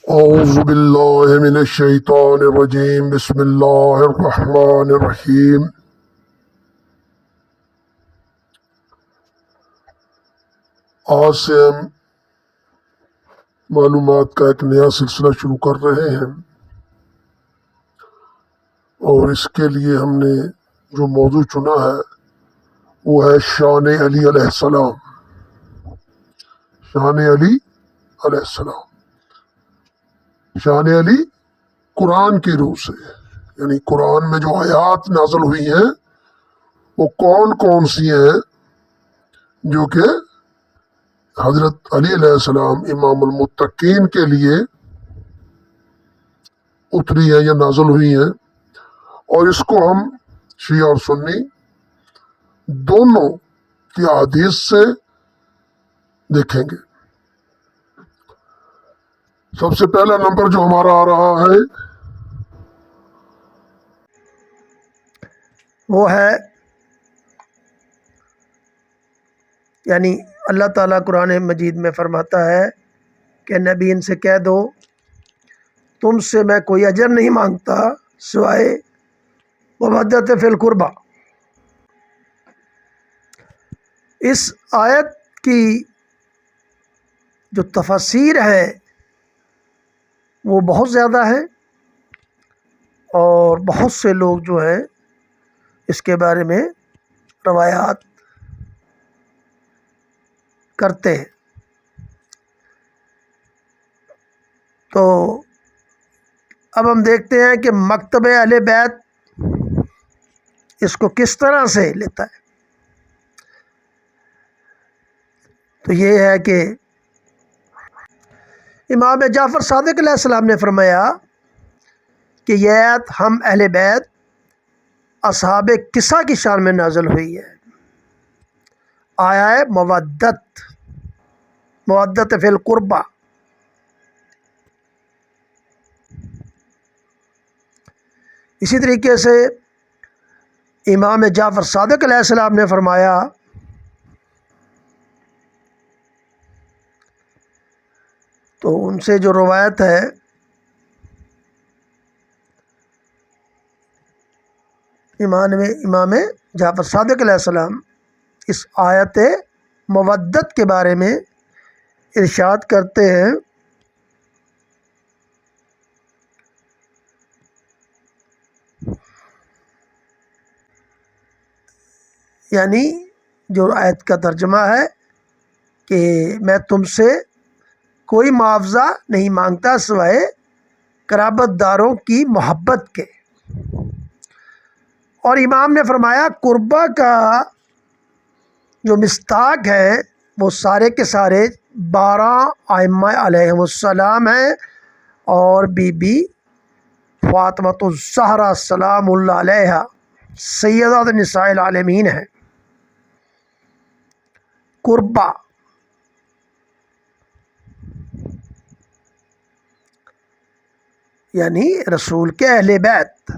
اعوذ باللہ من الشیطان الرجیم بسم اللہ الرحمن الرحیم آج سے ہم معلومات کا ایک نیا سلسلہ شروع کر رہے ہیں، اور اس کے لیے ہم نے جو موضوع چنا ہے وہ ہے شان علی علیہ السلام۔ شان علی علیہ السلام، شان علی قرآن کی روح سے، یعنی قرآن میں جو آیات نازل ہوئی ہیں وہ کون کون سی ہیں جو کہ حضرت علی علیہ السلام امام المتقین کے لیے اتری ہیں یا نازل ہوئی ہیں، اور اس کو ہم شیعہ اور سنی دونوں کی احادیث سے دیکھیں گے۔ سب سے پہلا نمبر جو ہمارا آ رہا ہے وہ ہے، یعنی اللہ تعالیٰ قرآن مجید میں فرماتا ہے کہ نبی ان سے کہہ دو تم سے میں کوئی اجر نہیں مانگتا سوائے مودت فی القربہ۔ اس آیت کی جو تفسیر ہے وہ بہت زیادہ ہے، اور بہت سے لوگ جو ہیں اس کے بارے میں روایات کرتے ہیں۔ تو اب ہم دیکھتے ہیں کہ مکتب اہل بیت اس کو کس طرح سے لیتا ہے۔ تو یہ ہے کہ امام جعفر صادق علیہ السلام نے فرمایا کہ یہ آیت ہم اہل بیت اصحاب قصہ کی شان میں نازل ہوئی ہے۔ آیا ہے مودت فی القربہ۔ اسی طریقے سے امام جعفر صادق علیہ السلام نے فرمایا تو ان سے جو روایت ہے امام جعفر صادق علیہ السلام اس آیت مودت کے بارے میں ارشاد کرتے ہیں یعنی جو آیت کا ترجمہ ہے کہ میں تم سے کوئی معاوضہ نہیں مانگتا سوائے قرابت داروں کی محبت کے۔ اور امام نے فرمایا قربہ کا جو مصداق ہے وہ سارے کے سارے 12 ائمہ علیہم السلام ہیں، اور بی بی فاطمۃ الزہرا سلام اللہ علیہا سیدۃ نساء العالمین ہیں۔ قربہ یعنی رسول کے اہل بیت،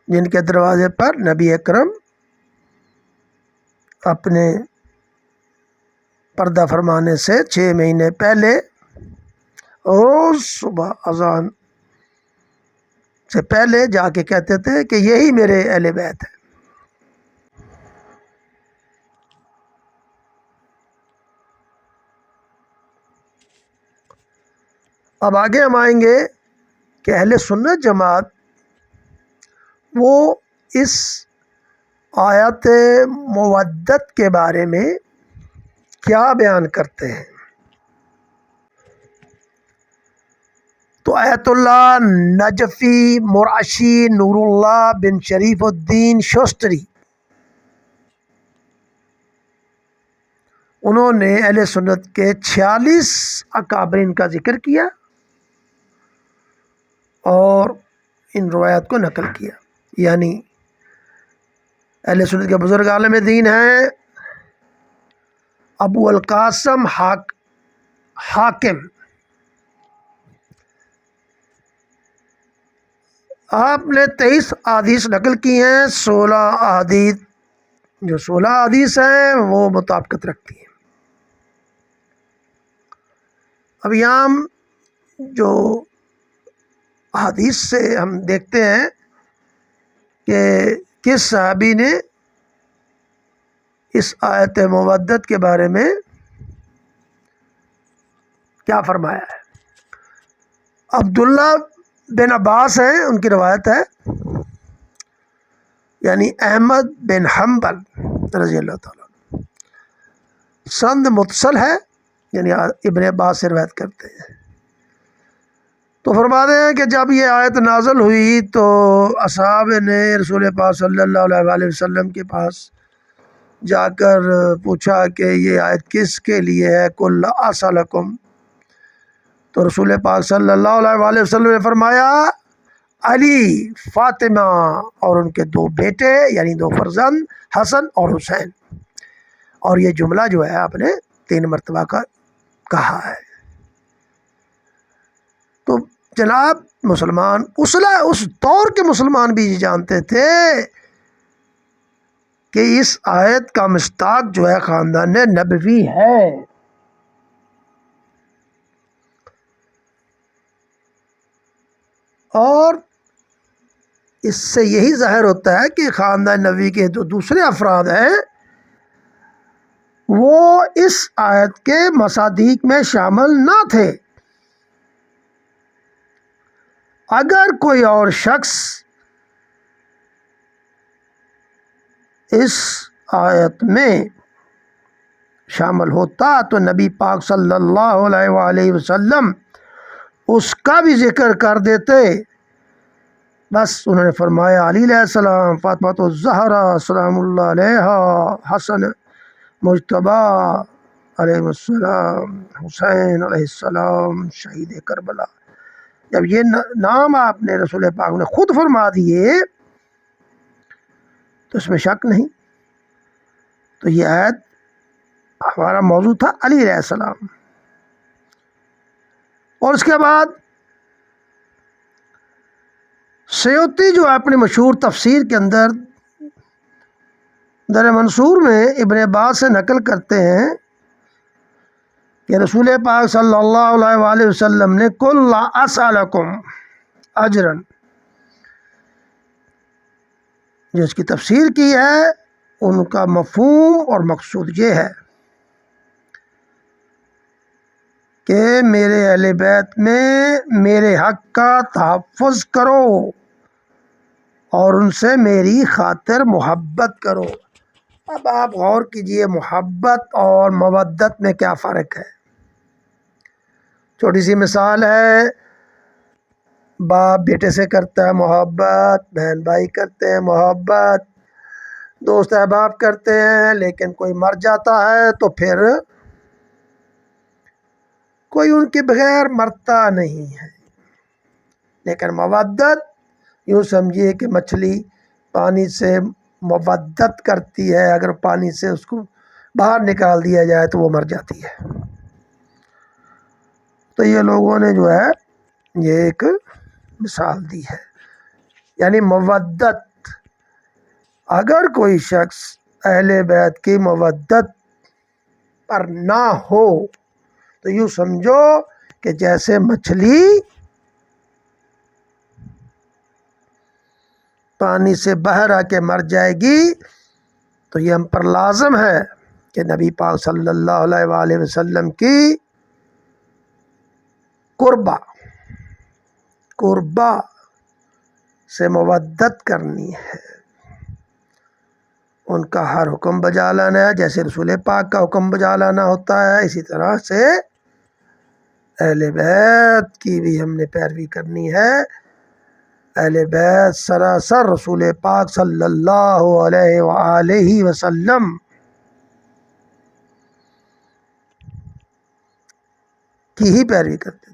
جن کے دروازے پر نبی اکرم اپنے پردہ فرمانے سے 6 مہینے پہلے روز صبح اذان سے پہلے جا کے کہتے تھے کہ یہی میرے اہل بیت ہے۔ اب آگے ہم آئیں گے کہ اہل سنت جماعت وہ اس آیت مودت کے بارے میں کیا بیان کرتے ہیں۔ تو آیت اللہ نجفی مرعشی نور اللہ بن شریف الدین شوستری انہوں نے اہل سنت کے 46 اکابرین کا ذکر کیا اور ان روایات کو نقل کیا۔ یعنی اہل سنت کے بزرگ عالم دین ہیں ابو القاسم حاکم، آپ نے 23 احادیث نقل کی ہیں۔ 16 احادیث ہیں وہ مطابقت رکھتی ہیں۔ اب یہاں ہم جو حدیث سے ہم دیکھتے ہیں کہ کس صحابی نے اس آیت مودت کے بارے میں کیا فرمایا ہے۔ عبداللہ بن عباس ہیں، ان کی روایت ہے، یعنی احمد بن حنبل رضی اللہ تعالیٰ عنہ، سند متصل ہے، یعنی ابن عباس سے روایت کرتے ہیں۔ تو فرماتے ہیں کہ جب یہ آیت نازل ہوئی تو اصحاب نے رسول پاک صلی اللہ علیہ وآلہ وسلم کے پاس جا کر پوچھا کہ یہ آیت کس کے لیے ہے، قل لا اسألکم۔ تو رسول پاک صلی اللہ علیہ وآلہ وسلم نے فرمایا علی، فاطمہ اور ان کے 2 بیٹے یعنی 2 فرزند حسن اور حسین، اور یہ جملہ جو ہے آپ نے 3 مرتبہ کا کہا ہے۔ تو جناب مسلمان اس دور کے مسلمان بھی جانتے تھے کہ اس آیت کا مصداق جو ہے خاندان نبوی ہے۔ اور اس سے یہی ظاہر ہوتا ہے کہ خاندان نبوی کے جو دوسرے افراد ہیں وہ اس آیت کے مصادیق میں شامل نہ تھے۔ اگر کوئی اور شخص اس آیت میں شامل ہوتا تو نبی پاک صلی اللہ علیہ وآلہ وسلم اس کا بھی ذکر کر دیتے۔ بس انہوں نے فرمایا علی علیہ السلام، فاطمہ الزہرا سلام اللہ علیہا، حسن مجتبی علیہ السلام، حسین علیہ السلام شہید کربلا۔ جب یہ نام آپ نے رسول پاک نے خود فرما دیے تو اس میں شک نہیں۔ تو یہ آیت ہمارا موضوع تھا علی علیہ السلام۔ اور اس کے بعد سیوطی جو اپنی مشہور تفسیر کے اندر در منصور میں ابن عباس سے نقل کرتے ہیں کہ رسول پاک صلی اللہ علیہ وآلہ وسلم نے قل لا اسألکم اجرا، جو اس کی تفسیر کی ہے ان کا مفہوم اور مقصود یہ ہے کہ میرے اہل بیت میں میرے حق کا تحفظ کرو اور ان سے میری خاطر محبت کرو۔ اب آپ غور کیجئے، محبت اور مودت میں کیا فرق ہے۔ چھوٹی سی مثال ہے، باپ بیٹے سے کرتا ہے محبت، بہن بھائی کرتے ہیں محبت، دوست احباب کرتے ہیں، لیکن کوئی مر جاتا ہے تو پھر کوئی ان کے بغیر مرتا نہیں ہے۔ لیکن مودت یوں سمجھیے کہ مچھلی پانی سے مودت کرتی ہے، اگر پانی سے اس کو باہر نکال دیا جائے تو وہ مر جاتی ہے۔ تو یہ لوگوں نے جو ہے یہ ایک مثال دی ہے، یعنی مودت، اگر کوئی شخص اہل بیت کی مودت پر نہ ہو تو یوں سمجھو کہ جیسے مچھلی پانی سے باہر آ کے مر جائے گی، تو یہ ہم پر لازم ہے کہ نبی پاک صلی اللہ علیہ وآلہ وسلم کی قربہ سے مودت کرنی ہے، ان کا ہر حکم بجا لانا ہے۔ جیسے رسول پاک کا حکم بجا لانا ہوتا ہے، اسی طرح سے اہل بیت کی بھی ہم نے پیروی کرنی ہے۔ اہل بیت سراسر رسول پاک صلی اللہ علیہ وآلہ وسلم کی ہی پیروی کرتے تھے۔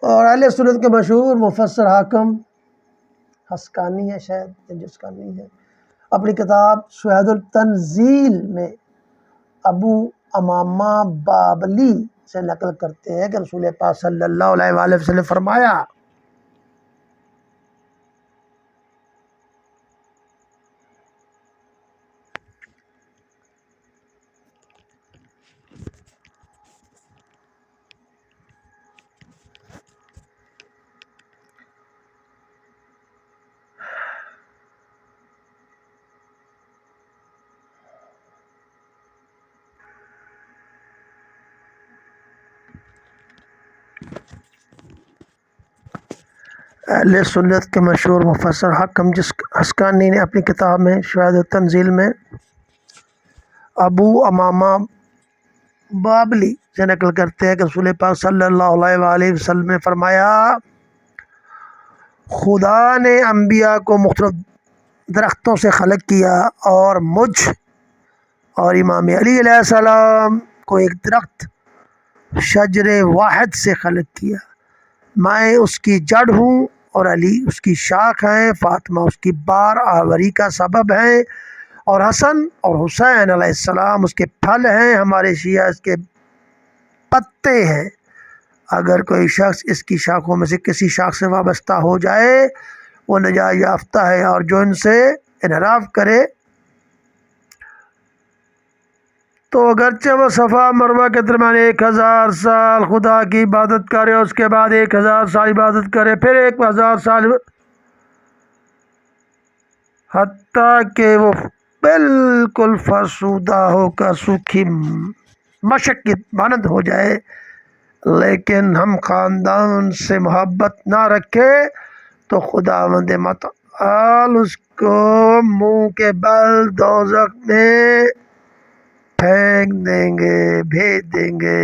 اور اہل سنت کے مشہور مفسر حاکم حسکانی ہے، شاید جسکانی ہے، اپنی کتاب شہد التنزیل میں ابو امامہ بابلی سے نقل کرتے ہیں کہ رسول پاک صلی اللہ علیہ وآلہ وسلم نے فرمایا اہل سنت کے مشہور مفسر حکم حسقانی نے اپنی کتاب میں شواہد التنزیل میں ابو امامہ بابلی سے نقل کرتے ہیں کہ رسول پاک صلی اللہ علیہ وآلہ وسلم نے فرمایا خدا نے انبیاء کو مختلف درختوں سے خلق کیا اور مجھ اور امام علی علیہ السلام کو ایک درخت شجر واحد سے خلق کیا۔ میں اس کی جڑ ہوں اور علی اس کی شاخ ہیں، فاطمہ اس کی بار آوری کا سبب ہے، اور حسن اور حسین علیہ السلام اس کے پھل ہیں، ہمارے شیعہ اس کے پتے ہیں۔ اگر کوئی شخص اس کی شاخوں میں سے کسی شاخ سے وابستہ ہو جائے وہ نجات یافتہ ہے، اور جو ان سے انحراف کرے تو اگرچہ وہ صفا مروہ کے درمیان 1000 سال خدا کی عبادت کرے، اس کے بعد 1000 سال عبادت کرے، پھر 1000 سال، حتیٰ کہ وہ بالکل فرسودہ ہو کر سوکھی مشق کی مانند ہو جائے، لیکن ہم خاندان سے محبت نہ رکھے تو خداوند متعال اس کو منہ کے بل دوزخ میں پھینک دیں گے، بھیج دیں گے۔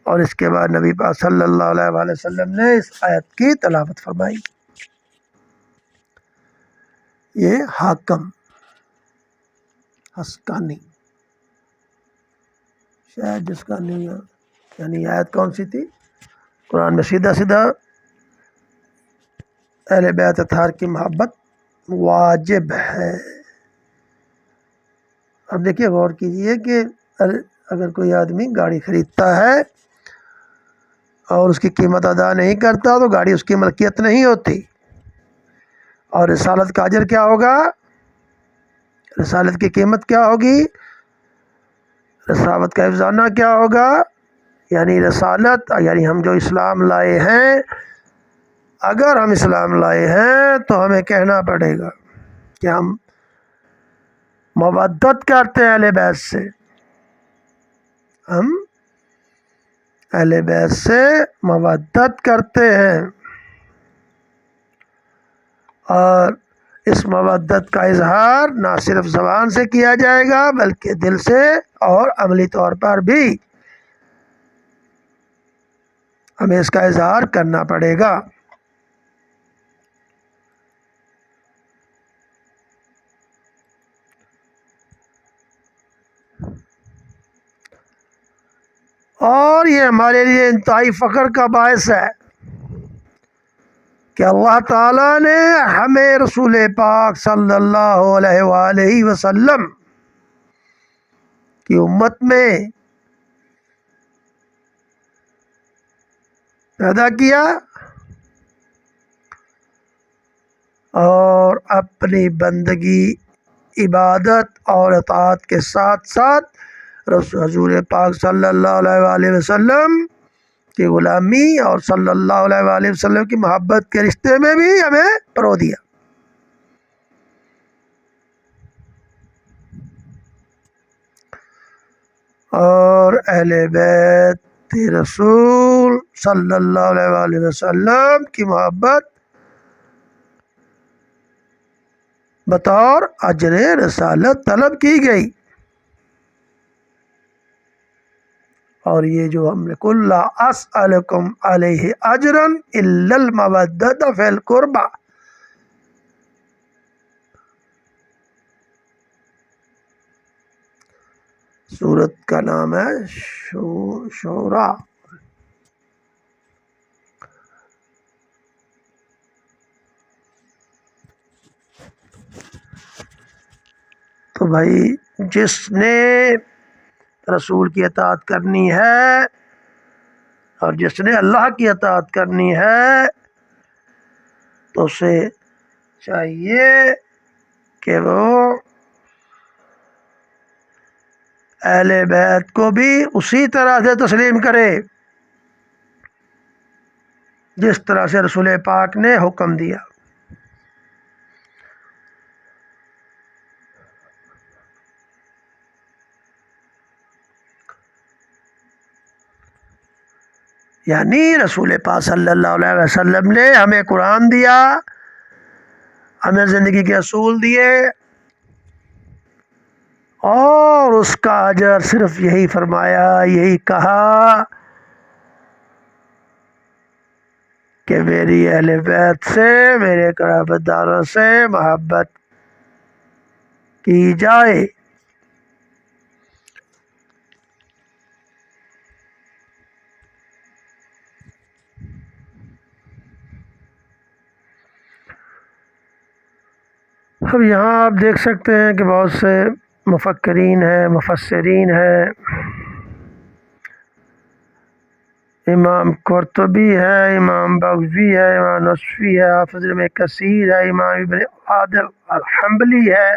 اور اس کے بعد نبی پاک صلی اللہ علیہ وآلہ وسلم نے اس آیت کی تلاوت فرمائی۔ یہ حاکم حسقانی شاید جس کا نہیں ہے، یعنی آیت کون سی تھی؟ قرآن میں سیدھا سیدھا اہل بیت اطہار کی محبت واجب ہے۔ اب دیکھیے غور کیجئے کہ اگر کوئی آدمی گاڑی خریدتا ہے اور اس کی قیمت ادا نہیں کرتا تو گاڑی اس کی ملکیت نہیں ہوتی، اور رسالت کا اجر کیا ہوگا؟ رسالت کی قیمت کیا ہوگی؟ رسالت کا حفظانہ کیا ہوگا؟ یعنی رسالت، یعنی ہم جو اسلام لائے ہیں، اگر ہم اسلام لائے ہیں تو ہمیں کہنا پڑے گا کہ ہم مودت کرتے ہیں اہل بیت سے، ہم اہل بیت سے مودت کرتے ہیں، اور اس مودت کا اظہار نہ صرف زبان سے کیا جائے گا بلکہ دل سے اور عملی طور پر بھی ہمیں اس کا اظہار کرنا پڑے گا۔ اور یہ ہمارے لیے انتہائی فخر کا باعث ہے کہ اللہ تعالیٰ نے ہمیں رسول پاک صلی اللہ علیہ وآلہ وسلم کی امت میں پیدا کیا، اور اپنی بندگی، عبادت اور اطاعت کے ساتھ ساتھ حضور پاک صلی اللہ علیہ وآلہ وسلم کی غلامی اور صلی اللہ علیہ وآلہ وسلم کی محبت کے رشتے میں بھی ہمیں پرو دیا۔ اور اہل بیت رسول صلی اللہ علیہ وآلہ وسلم کی محبت بطور اجر رسالت طلب کی گئی، اور یہ جو ہم نے قُل لا اسألکم علیہ اجرا الا المودۃ فی القربى، سورت کا نام ہے شورا۔ تو بھائی جس نے رسول کی اطاعت کرنی ہے، اور جس نے اللہ کی اطاعت کرنی ہے تو اسے چاہیے کہ وہ اہل بیت کو بھی اسی طرح سے تسلیم کرے جس طرح سے رسول پاک نے حکم دیا۔ یعنی رسول پاک صلی اللہ علیہ وسلم نے ہمیں قرآن دیا، ہمیں زندگی کے اصول دیے، اور اس کا اجر صرف یہی فرمایا، یہی کہا کہ میری اہل بیت سے، میرے قرابت داروں سے محبت کی جائے۔ اب یہاں آپ دیکھ سکتے ہیں کہ بہت سے مفکرین ہیں، مفسرین ہیں، امام قرطبی ہے، امام بغوی ہے، امام نصفی ہے، حافظ ابن کثیر ہے، امام ابن عادل الحنبلی ہے،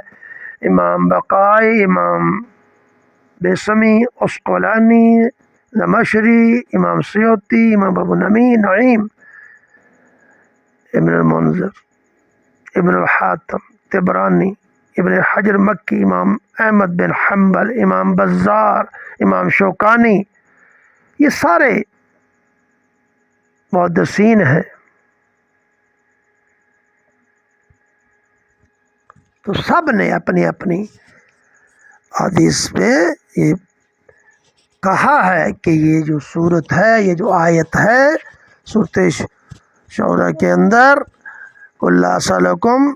امام بقائی، امام بیسمی، اسقلانی، زمشری، امام سیوطی، امام ابو نعیم، ابن المنذر، ابن الحاتم، طبرانی، ابن حجر مکی، امام احمد بن حنبل، امام بزار، امام شوکانی، یہ سارے محدثین ہیں۔ تو سب نے اپنی اپنی حدیث میں یہ کہا ہے کہ یہ جو صورت ہے، یہ جو آیت ہے سورۃ شورى کے اندر، قل لا اسألکم،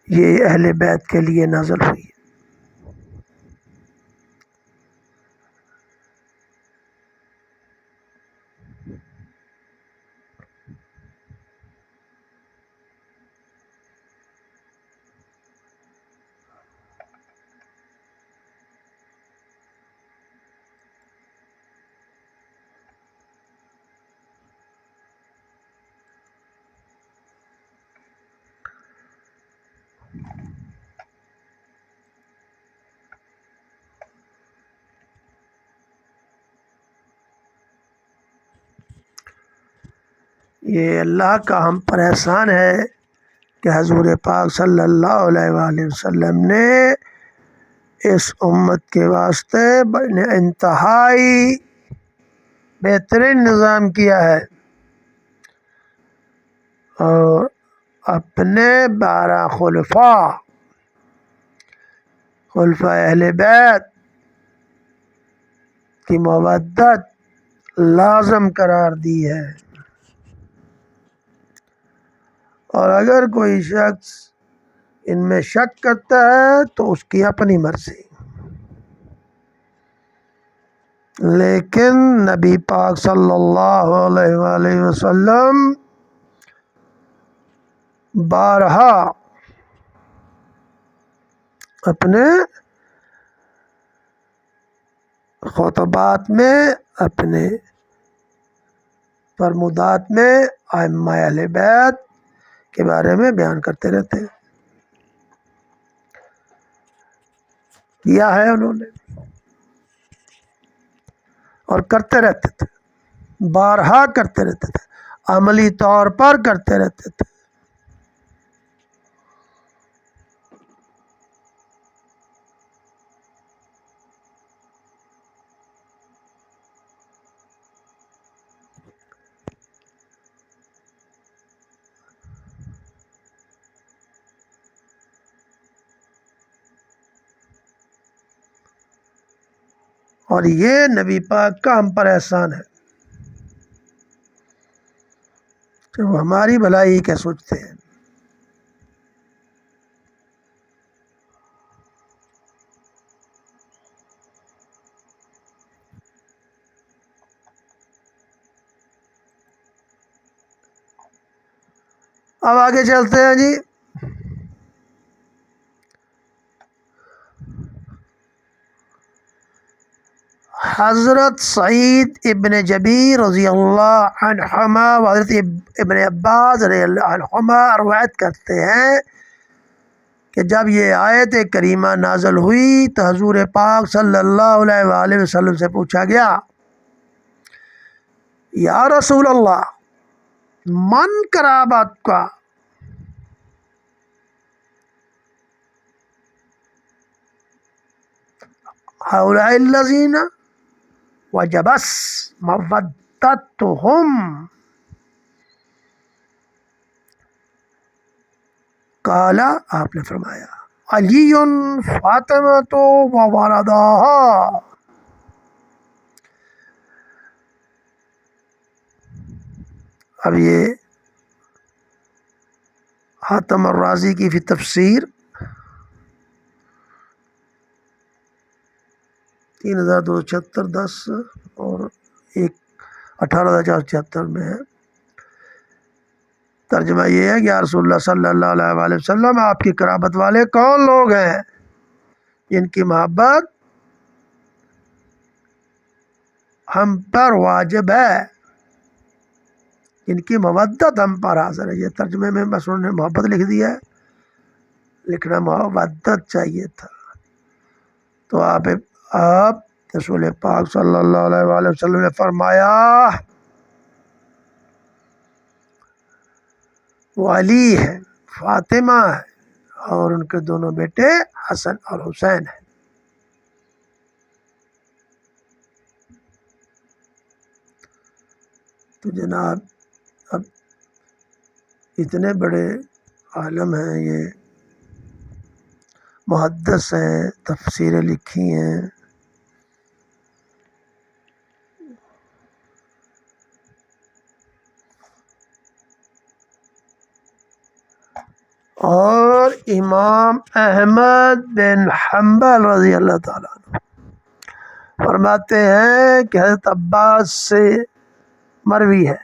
یہ اہل بیت کے لیے نازل ہوئی ہے۔ یہ اللہ کا ہم پر احسان ہے کہ حضور پاک صلی اللہ علیہ وآلہ وسلم نے اس امت کے واسطے انتہائی بہترین نظام کیا ہے، اور اپنے 12 خلفاء اہل بیت کی مودت لازم قرار دی ہے۔ اور اگر کوئی شخص ان میں شک کرتا ہے تو اس کی اپنی مرضی، لیکن نبی پاک صلی اللہ علیہ وآلہ وسلم بارہا اپنے خطبات میں، اپنے فرمودات میں ائمہ اہل بیت کے بارے میں بیان کرتے رہتے ہیں، کیا ہے انہوں نے، اور کرتے رہتے تھے، بارہا کرتے رہتے تھے، عملی طور پر کرتے رہتے تھے۔ اور یہ نبی پاک کا ہم پر احسان ہے کہ وہ ہماری بھلائی کیا سوچتے ہیں۔ اب آگے چلتے ہیں جی۔ حضرت سعید ابن جبیر رضی اللہ عنہما و حضرت ابن عباس رضی اللہ عنہما روایت کرتے ہیں کہ جب یہ آیت کریمہ نازل ہوئی تو حضور پاک صلی اللہ علیہ وآلہ وسلم سے پوچھا گیا، یا رسول اللہ من قرابت کا، هؤلاء الذین وجبت مودتهم، قال آپ نے فرمایا علی فاطمۃ و والداها۔ اب یہ حاتم الرازی کی فی تفسیر 3276 اور 18476 میں ہے۔ ترجمہ یہ ہے کہ یا رسول اللہ صلی اللہ علیہ وآلہ وسلم، آپ کی قرابت والے کون لوگ ہیں جن کی محبت ہم پر واجب ہے، جن کی مودت ہم پر حاضر ہے۔ یہ ترجمے میں بس انہوں نے محبت لکھ دیا ہے، لکھنا مودت چاہیے تھا۔ تو آپ رسول پاک صلی اللہ علیہ وآلہ وسلم نے فرمایا وہ علی ہے، فاطمہ ہے، اور ان کے دونوں بیٹے حسن اور حسین ہیں۔ تو جناب اب اتنے بڑے عالم ہیں، یہ محدث ہیں، تفسیریں لکھی ہیں، اور امام احمد بن حنبل رضی اللہ تعالیٰ عنہ فرماتے ہیں کہ حضرت عباس سے مروی ہے،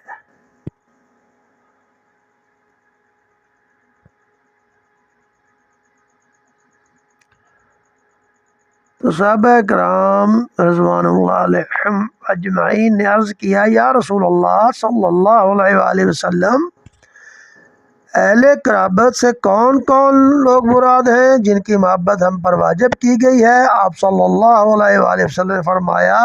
تو صحابہ کرام رضوان اللہ علیہم اجمعین نے عرض کیا، یا رسول اللہ صلی اللہ علیہ وآلہ وسلم، اہل قرابت سے کون کون لوگ مراد ہیں جن کی محبت ہم پر واجب کی گئی ہے؟ آپ صلی اللہ علیہ وآلہ وسلم نے فرمایا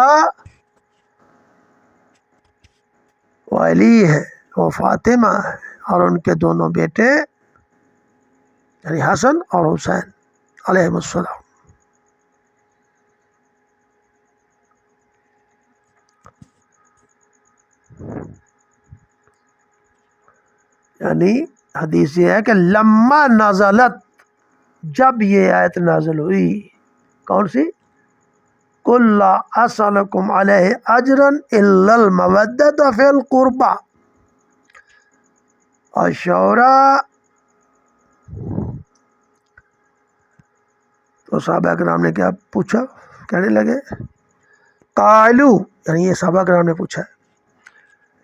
وہ علی ہے، وہ فاطمہ ہے، اور ان کے دونوں بیٹے یعنی حسن اور حسین علیہم السلام۔ یعنی حدیث یہ ہے کہ لما نزلت، جب یہ آیت نازل ہوئی، کون سی؟ قل لا اسألکم علیہ اجرا الا المودۃ فی القربى، الشعراء، تو صحابہ کرام نے کیا پوچھا، کہنے لگے قالو، یعنی یہ صحابہ کرام نے پوچھا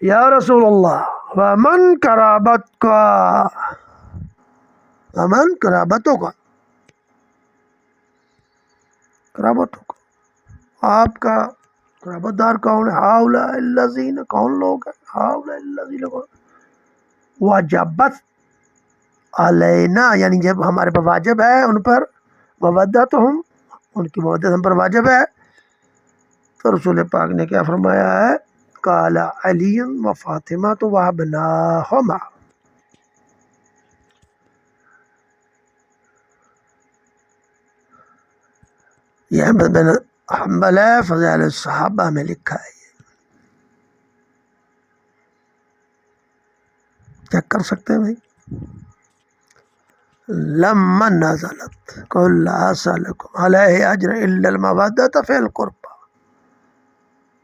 یا رسول اللہ ومن قرابت کا، ومن قرابتوں کا، قرابتوں کا، آپ کا قرابت دار کون ہے؟ ہؤلاء الذین، کون لوگ ہیں؟ ہؤلاء الذین وجبت علینا، یعنی جب ہمارے پر واجب ہے ان پر مودتہم، ان کی مودت ہم پر واجب ہے۔ تو رسول پاک نے کیا فرمایا ہے؟ قال علی و فاطمۃ و ابناہما، یہ احمد بن حنبل فضائل الصحابہ میں لکھا ہے، چیک کر سکتے ہیں بھائی۔ لما نزلت قل لا اسألکم علیہ اجر الا المودۃ فی القربى،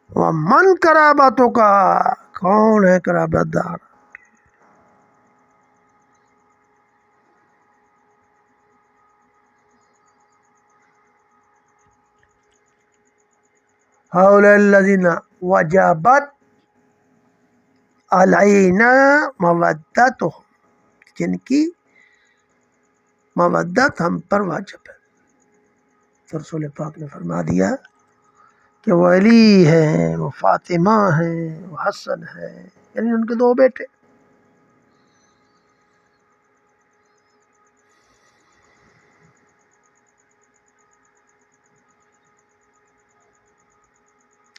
ومن قرابتوں کا، کون ہے قرابت دار؟ ہؤلاء الذین وجبت علینا مودتہم، جن کی مودت ہم پر واجب ہے۔ تو رسول پاک نے فرما دیا کہ وہ علی ہیں، وہ فاطمہ ہیں، وہ حسن ہے، یعنی ان کے دو بیٹے.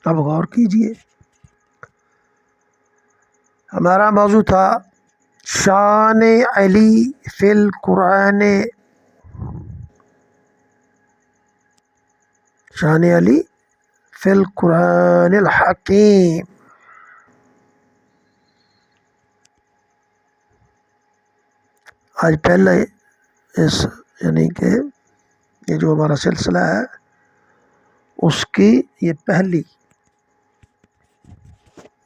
اب غور کیجئے، ہمارا موضوع تھا شان علی فی القرآن، شان علی فی القرآن الحکیم. آج پہلے اس یعنی کہ یہ جو ہمارا سلسلہ ہے اس کی یہ پہلی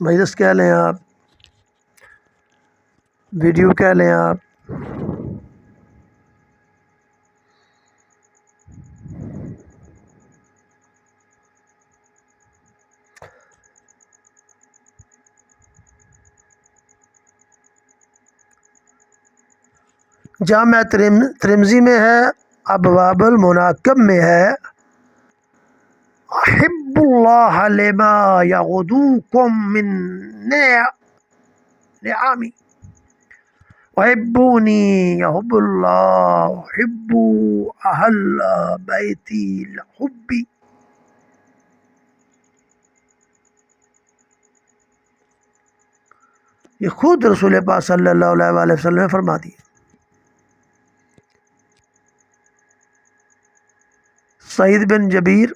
مجلس کہہ لیں آپ، ویڈیو کہہ لیں آپ، جامع ترمذی میں ہے، ابواب المناقب میں ہے، احب اللہ لما یغدوکم من نعمی وحبونی یحب اللہ وحب اہل بیتی الحبی. یہ خود رسول پاک صلی اللہ علیہ وآلہ وسلم نے فرما دی. سعید بن جبیر،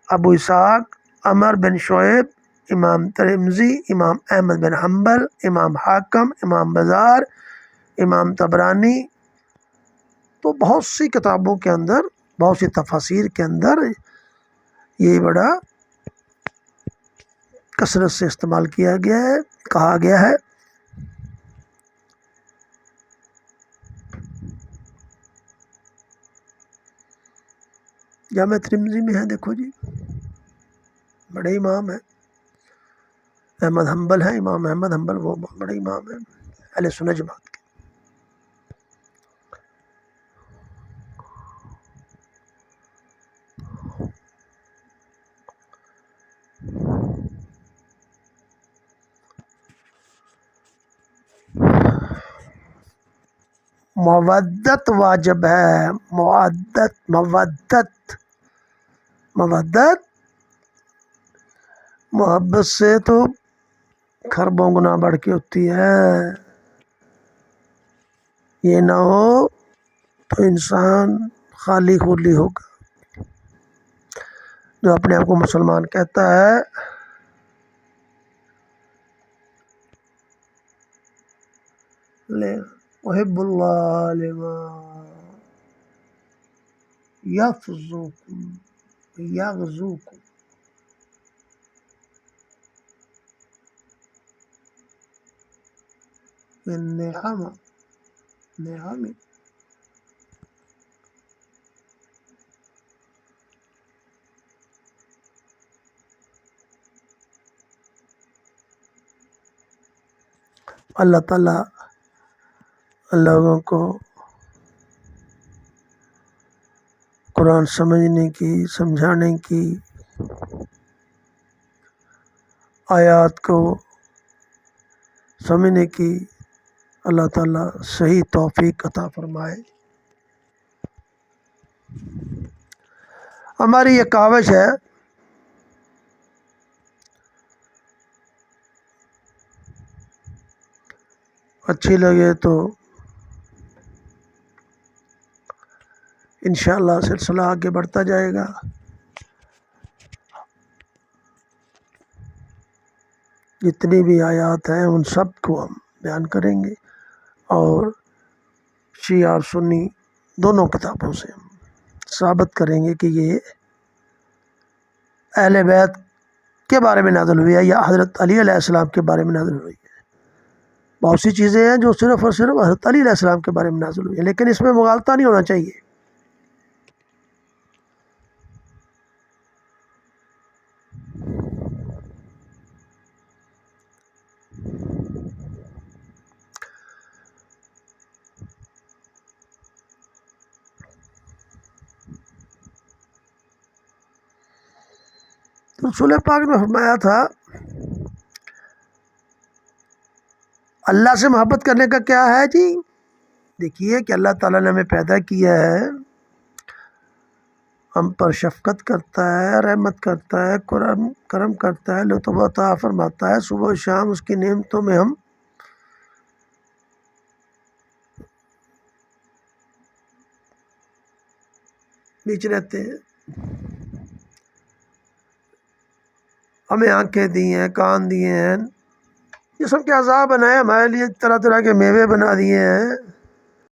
ابو اسحاق، عمر بن شعیب، امام ترمذی، امام احمد بن حنبل، امام حاکم، امام بزار، امام طبرانی، تو بہت سی کتابوں کے اندر، بہت سی تفاسیر کے اندر یہ بڑا کثرت سے استعمال کیا گیا ہے، کہا گیا ہے. جامع ترمذی میں ہے، دیکھو جی، بڑے امام ہیں، احمد حنبل ہیں، امام احمد حنبل وہ بڑے امام ہیں اہل سنت جماعت کے. مودت واجب ہے، مودت محبت سے تو خربوں گنا بڑھ کے ہوتی ہے. یہ نہ ہو تو انسان خالی خولی ہوگا. جو اپنے آپ کو مسلمان کہتا ہے احب اللہ لما یغزوکم من نعمی. اللہ تعالیٰ لوگوں کو قرآن سمجھنے کی، سمجھانے کی، آیات کو سمجھنے کی اللہ تعالیٰ صحیح توفیق عطا فرمائے. ہماری یہ کاوش ہے اچھی لگے تو انشاءاللہ سلسلہ آگے بڑھتا جائے گا. جتنی بھی آیات ہیں ان سب کو ہم بیان کریں گے، اور شیعہ اور سنی دونوں کتابوں سے ہم ثابت کریں گے کہ یہ اہل بیت کے بارے میں نازل ہوئی ہے یا حضرت علی علیہ السلام کے بارے میں نازل ہوئی ہے. بہت سی چیزیں ہیں جو صرف اور صرف حضرت علی علیہ السلام کے بارے میں نازل ہوئی ہیں، لیکن اس میں مغالطہ نہیں ہونا چاہیے. تو رسول پاک نے فرمایا تھا اللہ سے محبت کرنے کا کیا ہے جی؟ دیکھیے کہ اللہ تعالیٰ نے ہمیں پیدا کیا ہے، ہم پر شفقت کرتا ہے، رحمت کرتا ہے، کرم کرتا ہے، لطف عطا فرماتا ہے، صبح و شام اس کی نعمتوں میں ہم بیچ رہتے ہیں۔ ہمیں آنکھیں دی ہیں، کان دیے ہیں، جسم کے اعضاء بنائے، ہمارے لیے طرح طرح کے میوے بنا دیے ہیں،